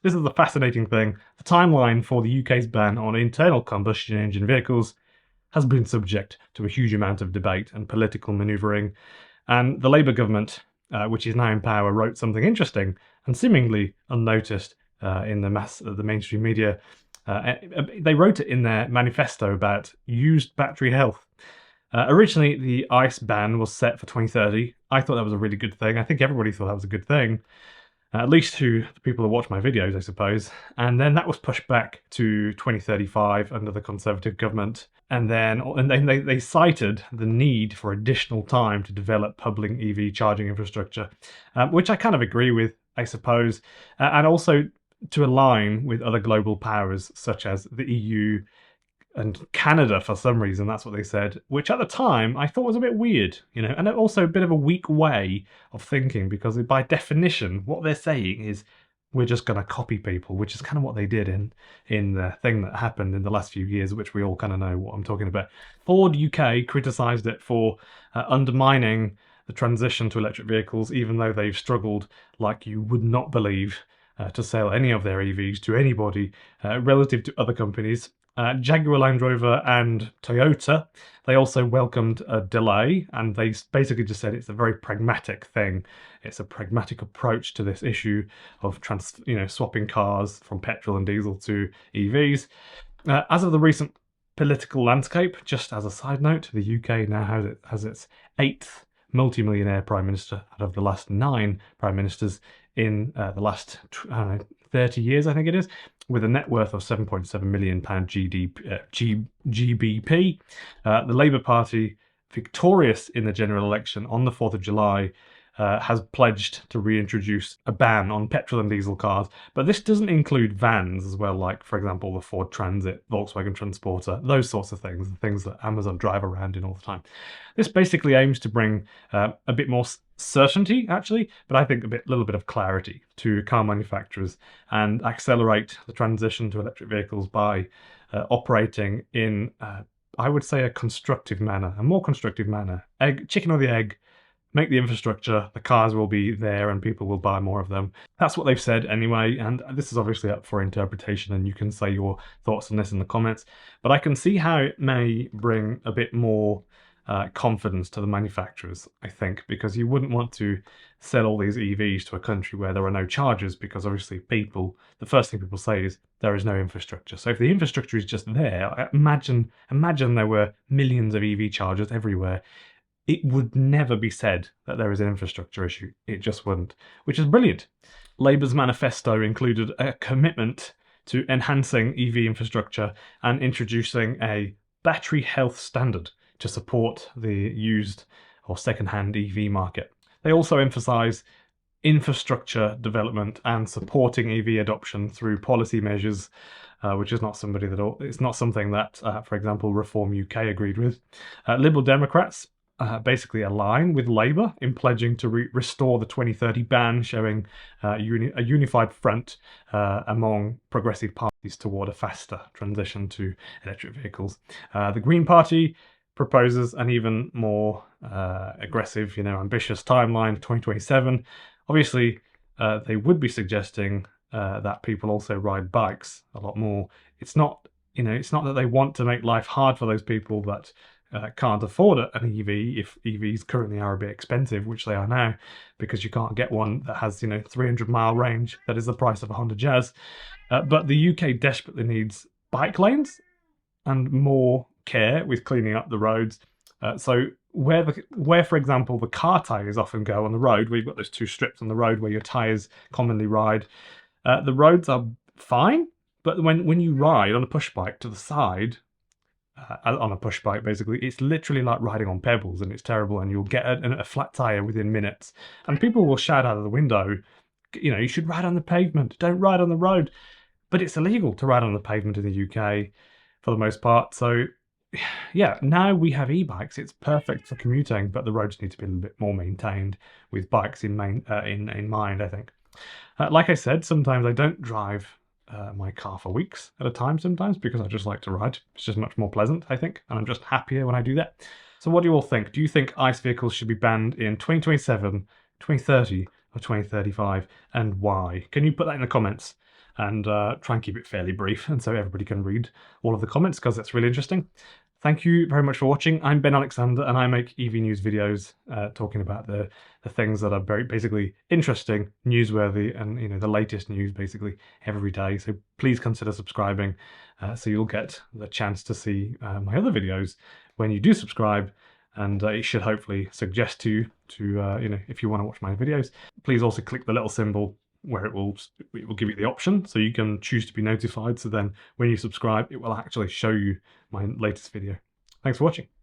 this is the fascinating thing. The timeline for the UK's ban on internal combustion engine vehicles has been subject to a huge amount of debate and political manoeuvring, and the Labour government, which is now in power, wrote something interesting and seemingly unnoticed in the mainstream media. They wrote it in their manifesto about used battery health. Originally, the ICE ban was set for 2030. I thought that was a really good thing. I think everybody thought that was a good thing, at least to the people who watch my videos, I suppose. And then that was pushed back to 2035 under the Conservative government. And then they cited the need for additional time to develop public EV charging infrastructure, which I kind of agree with, I suppose, and also to align with other global powers such as the EU and Canada for some reason. That's what they said, which at the time I thought was a bit weird, and also a bit of a weak way of thinking, because by definition what they're saying is we're just going to copy people, which is kind of what they did in the thing that happened in the last few years, which we all kind of know what I'm talking about. Ford UK criticised it for undermining the transition to electric vehicles, even though they've struggled like you would not believe to sell any of their EVs to anybody relative to other companies. Jaguar Land Rover and Toyota, they also welcomed a delay, and they basically just said it's a very pragmatic thing. It's a pragmatic approach to this issue of swapping cars from petrol and diesel to EVs. As of the recent political landscape, just as a side note, the UK now has its 8th multi-millionaire prime minister out of the last 9 prime ministers in the last 30 years, I think it is, with a net worth of £7.7 million GBP. The Labour Party, victorious in the general election on the 4th of July, has pledged to reintroduce a ban on petrol and diesel cars, but this doesn't include vans as well, like, for example, the Ford Transit, Volkswagen Transporter, those sorts of things, the things that Amazon drive around in all the time. This basically aims to bring a bit more certainty, actually, but I think a little bit of clarity to car manufacturers and accelerate the transition to electric vehicles by operating in, I would say, a more constructive manner. Chicken or the egg. Make the infrastructure, the cars will be there and people will buy more of them. That's what they've said anyway, and this is obviously up for interpretation, and you can say your thoughts on this in the comments. But I can see how it may bring a bit more confidence to the manufacturers, I think, because you wouldn't want to sell all these EVs to a country where there are no chargers, because obviously the first thing people say is there is no infrastructure. So if the infrastructure is just there, imagine there were millions of EV chargers everywhere. It would never be said that there is an infrastructure issue. It just wouldn't, which is brilliant. Labour's manifesto included a commitment to enhancing EV infrastructure and introducing a battery health standard to support the used or second-hand EV market. They also emphasise infrastructure development and supporting EV adoption through policy measures, which is not something that, for example, Reform UK agreed with. Liberal Democrats basically align with Labour in pledging to restore the 2030 ban, showing a unified front among progressive parties toward a faster transition to electric vehicles. The Green Party proposes an even more aggressive, ambitious timeline of 2027. Obviously, they would be suggesting that people also ride bikes a lot more. It's not that they want to make life hard for those people that can't afford an EV, if EVs currently are a bit expensive, which they are now, because you can't get one that has 300-mile range that is the price of a Honda Jazz. But the UK desperately needs bike lanes and more care with cleaning up the roads. So where, for example, the car tyres often go on the road, where you've got those 2 strips on the road where your tyres commonly ride, the roads are fine, but when you ride on a push bike to the side, on a push bike, basically, it's literally like riding on pebbles, and it's terrible, and you'll get a flat tyre within minutes. And people will shout out of the window, you should ride on the pavement, don't ride on the road. But it's illegal to ride on the pavement in the UK for the most part. So, yeah, now we have e-bikes. It's perfect for commuting, but the roads need to be a little bit more maintained with bikes in mind, I think. Like I said, sometimes I don't drive my car for weeks at a time sometimes, because I just like to ride. It's just much more pleasant, I think, and I'm just happier when I do that. So what do you all think? Do you think ICE vehicles should be banned in 2027, 2030 or 2035, and why? Can you put that in the comments? and try and keep it fairly brief, and so everybody can read all of the comments, because that's really interesting. Thank you very much for watching. I'm Ben Alexander, and I make EV news videos talking about the things that are very basically interesting, newsworthy, and the latest news basically every day. So please consider subscribing, so you'll get the chance to see my other videos when you do subscribe. And it should hopefully suggest to you if you want to watch my videos. Please also click the little symbol where it will give you the option, so you can choose to be notified. So then when you subscribe, it will actually show you my latest video. Thanks for watching.